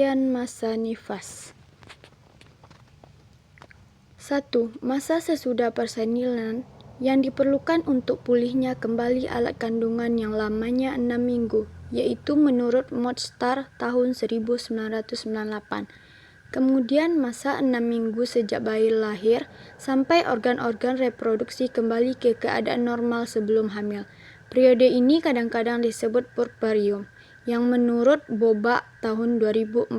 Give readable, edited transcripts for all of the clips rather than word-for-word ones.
Pengertian masa nifas. 1. Masa sesudah persalinan yang diperlukan untuk pulihnya kembali alat kandungan yang lamanya 6 minggu, yaitu menurut Mordstar tahun 1998. Kemudian masa 6 minggu sejak bayi lahir sampai organ-organ reproduksi kembali ke keadaan normal sebelum hamil. Periode ini kadang-kadang disebut puerperium, yang menurut Bobak tahun 2004.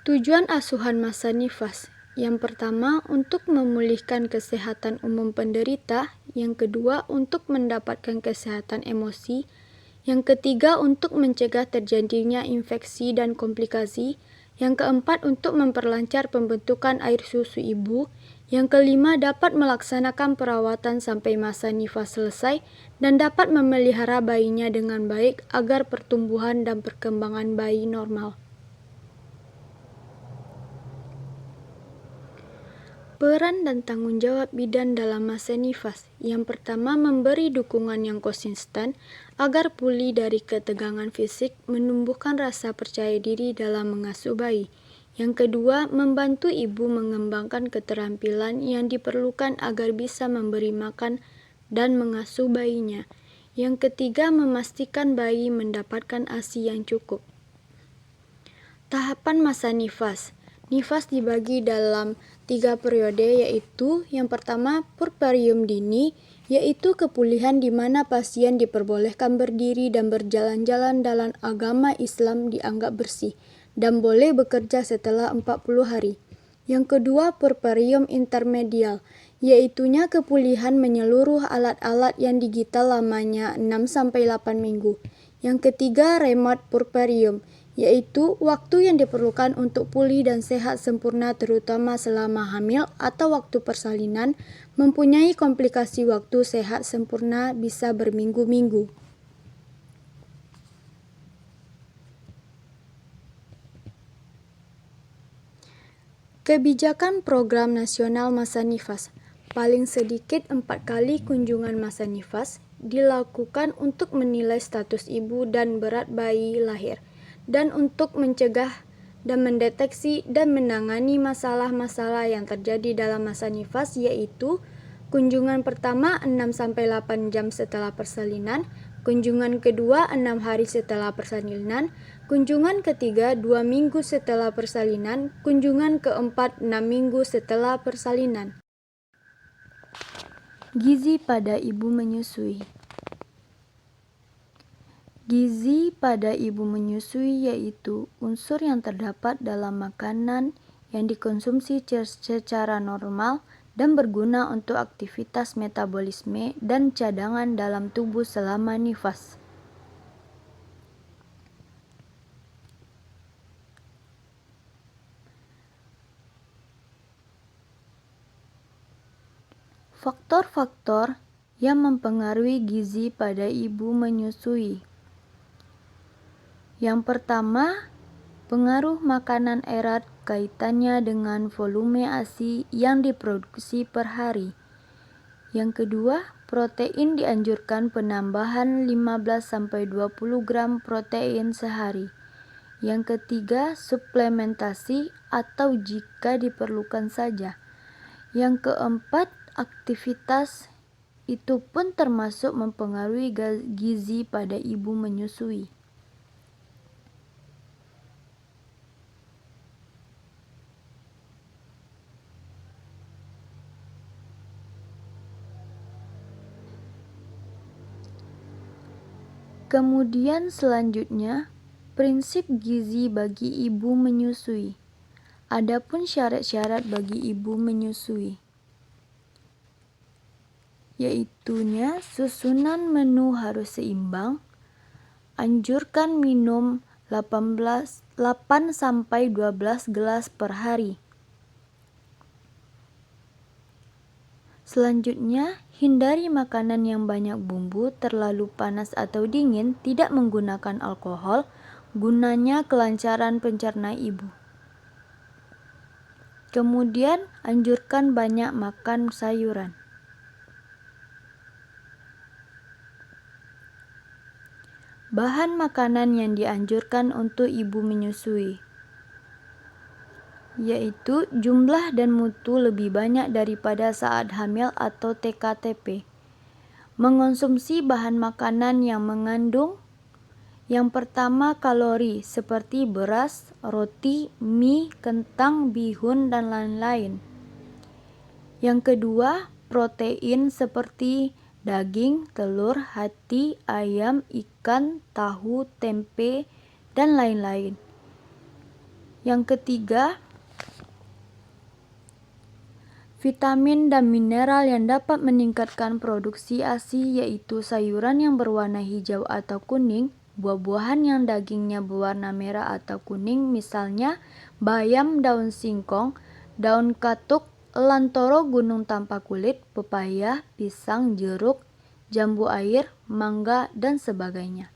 Tujuan asuhan masa nifas. Yang pertama, untuk memulihkan kesehatan umum penderita. Yang kedua, untuk mendapatkan kesehatan emosi. Yang ketiga, untuk mencegah terjadinya infeksi dan komplikasi. Yang keempat, untuk memperlancar pembentukan air susu ibu. Yang kelima, dapat melaksanakan perawatan sampai masa nifas selesai dan dapat memelihara bayinya dengan baik agar pertumbuhan dan perkembangan bayi normal. Peran dan tanggung jawab bidan dalam masa nifas. Yang pertama, memberi dukungan yang konsisten agar pulih dari ketegangan fisik, menumbuhkan rasa percaya diri dalam mengasuh bayi. Yang kedua, membantu ibu mengembangkan keterampilan yang diperlukan agar bisa memberi makan dan mengasuh bayinya. Yang ketiga, memastikan bayi mendapatkan ASI yang cukup. Tahapan masa nifas. Nifas dibagi dalam 3 periode, yaitu yang pertama, puerperium dini, yaitu kepulihan di mana pasien diperbolehkan berdiri dan berjalan-jalan dalam agama Islam dianggap bersih dan boleh bekerja setelah 40 hari. Yang kedua, puerperium intermedial, yaitunya kepulihan menyeluruh alat-alat yang digital lamanya 6-8 minggu. Yang ketiga, remote puerperium, yaitu waktu yang diperlukan untuk pulih dan sehat sempurna terutama selama hamil atau waktu persalinan, mempunyai komplikasi waktu sehat sempurna bisa berminggu-minggu. Kebijakan Program Nasional Masa Nifas. Paling sedikit 4 kali kunjungan masa nifas dilakukan untuk menilai status ibu dan berat bayi lahir, dan untuk mencegah dan mendeteksi dan menangani masalah-masalah yang terjadi dalam masa nifas, yaitu kunjungan pertama 6-8 jam setelah persalinan, kunjungan kedua 6 hari setelah persalinan, kunjungan ketiga 2 minggu setelah persalinan, kunjungan keempat 6 minggu setelah persalinan. Gizi pada ibu menyusui. Gizi pada ibu menyusui yaitu unsur yang terdapat dalam makanan yang dikonsumsi secara normal dan berguna untuk aktivitas metabolisme dan cadangan dalam tubuh selama nifas. Faktor-faktor yang mempengaruhi gizi pada ibu menyusui. Yang pertama, pengaruh makanan erat kaitannya dengan volume ASI yang diproduksi per hari. Yang kedua, protein dianjurkan penambahan 15-20 gram protein sehari. Yang ketiga, suplementasi atau jika diperlukan saja. Yang keempat, aktivitas itu pun termasuk mempengaruhi gizi pada ibu menyusui. Kemudian selanjutnya, prinsip gizi bagi ibu menyusui. Adapun syarat-syarat bagi ibu menyusui, yaitunya susunan menu harus seimbang, anjurkan minum 8-12 gelas per hari. Selanjutnya, hindari makanan yang banyak bumbu, terlalu panas atau dingin, tidak menggunakan alkohol, gunanya kelancaran pencernaan ibu. Kemudian, anjurkan banyak makan sayuran. Bahan makanan yang dianjurkan untuk ibu menyusui, yaitu jumlah dan mutu lebih banyak daripada saat hamil atau TKTP. Mengonsumsi bahan makanan yang mengandung yang pertama kalori seperti beras, roti, mie, kentang, bihun, dan lain-lain. Yang kedua, protein seperti daging, telur, hati, ayam, ikan, tahu, tempe, dan lain-lain. Yang ketiga, vitamin dan mineral yang dapat meningkatkan produksi ASI, yaitu sayuran yang berwarna hijau atau kuning, buah-buahan yang dagingnya berwarna merah atau kuning, misalnya bayam, daun singkong, daun katuk, lantoro gunung tanpa kulit, pepaya, pisang, jeruk, jambu air, mangga, dan sebagainya.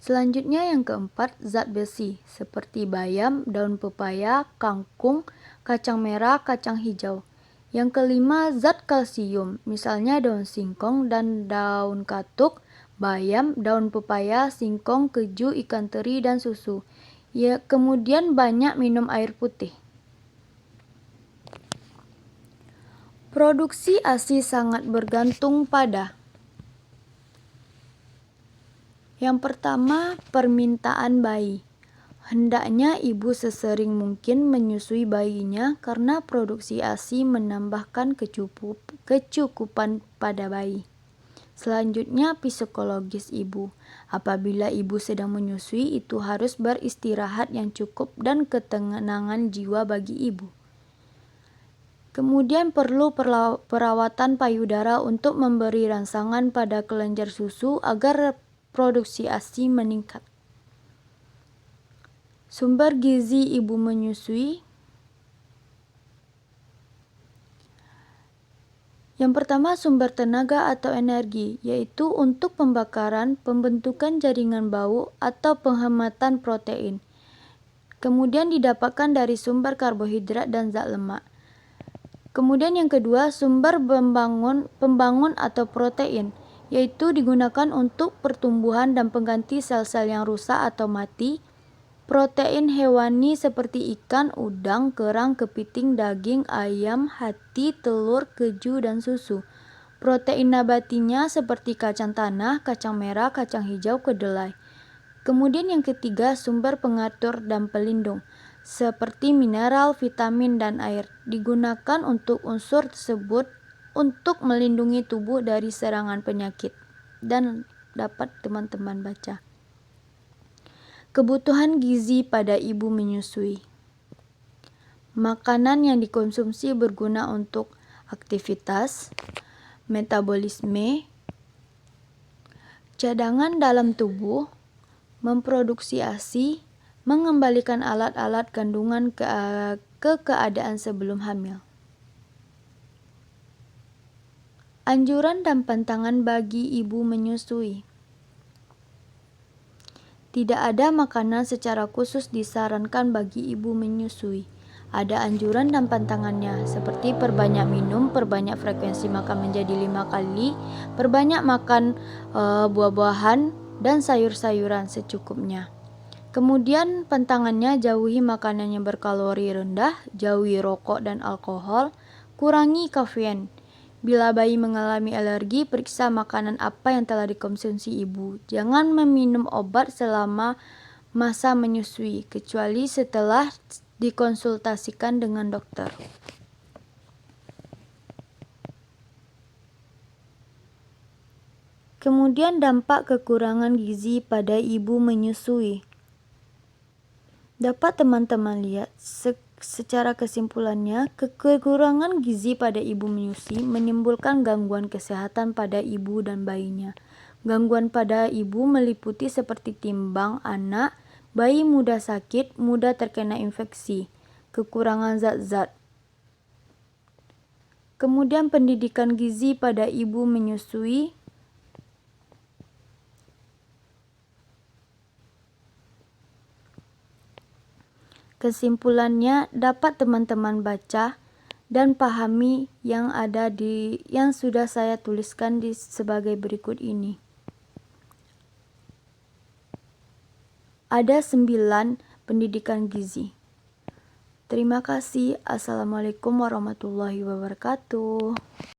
Selanjutnya yang keempat, zat besi seperti bayam, daun pepaya, kangkung, kacang merah, kacang hijau. Yang kelima, zat kalsium, misalnya daun singkong dan daun katuk, bayam, daun pepaya, singkong, keju, ikan teri, dan susu. Ya, kemudian banyak minum air putih. Produksi ASI sangat bergantung pada yang pertama, permintaan bayi. Hendaknya ibu sesering mungkin menyusui bayinya karena produksi ASI menambahkan kecukupan pada bayi. Selanjutnya, psikologis ibu. Apabila ibu sedang menyusui, itu harus beristirahat yang cukup dan ketenangan jiwa bagi ibu. Kemudian perlu perawatan payudara untuk memberi rangsangan pada kelenjar susu agar produksi ASI meningkat. Sumber gizi ibu menyusui. Yang pertama, sumber tenaga atau energi, yaitu untuk pembakaran, pembentukan jaringan bau, atau penghematan protein. Kemudian didapatkan dari sumber karbohidrat dan zat lemak. Kemudian yang kedua, sumber pembangun atau protein, yaitu digunakan untuk pertumbuhan dan pengganti sel-sel yang rusak atau mati. Protein hewani seperti ikan, udang, kerang, kepiting, daging, ayam, hati, telur, keju, dan susu. Protein nabatinya seperti kacang tanah, kacang merah, kacang hijau, kedelai. Kemudian yang ketiga, sumber pengatur dan pelindung, seperti mineral, vitamin, dan air. Digunakan untuk unsur tersebut untuk melindungi tubuh dari serangan penyakit. Dan dapat teman-teman baca. Kebutuhan gizi pada ibu menyusui. Makanan yang dikonsumsi berguna untuk aktivitas, metabolisme, cadangan dalam tubuh, memproduksi ASI, mengembalikan alat-alat kandungan ke keadaan sebelum hamil. Anjuran dan pantangan bagi ibu menyusui. Tidak ada makanan secara khusus disarankan bagi ibu menyusui. Ada anjuran dan pantangannya, seperti perbanyak minum, perbanyak frekuensi makan menjadi 5 kali, perbanyak makan buah-buahan dan sayur-sayuran secukupnya. Kemudian pantangannya, jauhi makanan yang berkalori rendah, jauhi rokok dan alkohol, kurangi kafein. Bila bayi mengalami alergi, periksa makanan apa yang telah dikonsumsi ibu. Jangan meminum obat selama masa menyusui, kecuali setelah dikonsultasikan dengan dokter. Kemudian dampak kekurangan gizi pada ibu menyusui. Dapat teman-teman lihat secara kesimpulannya, kekurangan gizi pada ibu menyusui menimbulkan gangguan kesehatan pada ibu dan bayinya. Gangguan pada ibu meliputi seperti timbang anak, bayi mudah sakit, mudah terkena infeksi, kekurangan zat-zat. Kemudian pendidikan gizi pada ibu menyusui. Kesimpulannya, dapat teman-teman baca dan pahami yang sudah saya tuliskan sebagai berikut ini. Ada 9 pendidikan gizi. Terima kasih. Assalamualaikum warahmatullahi wabarakatuh.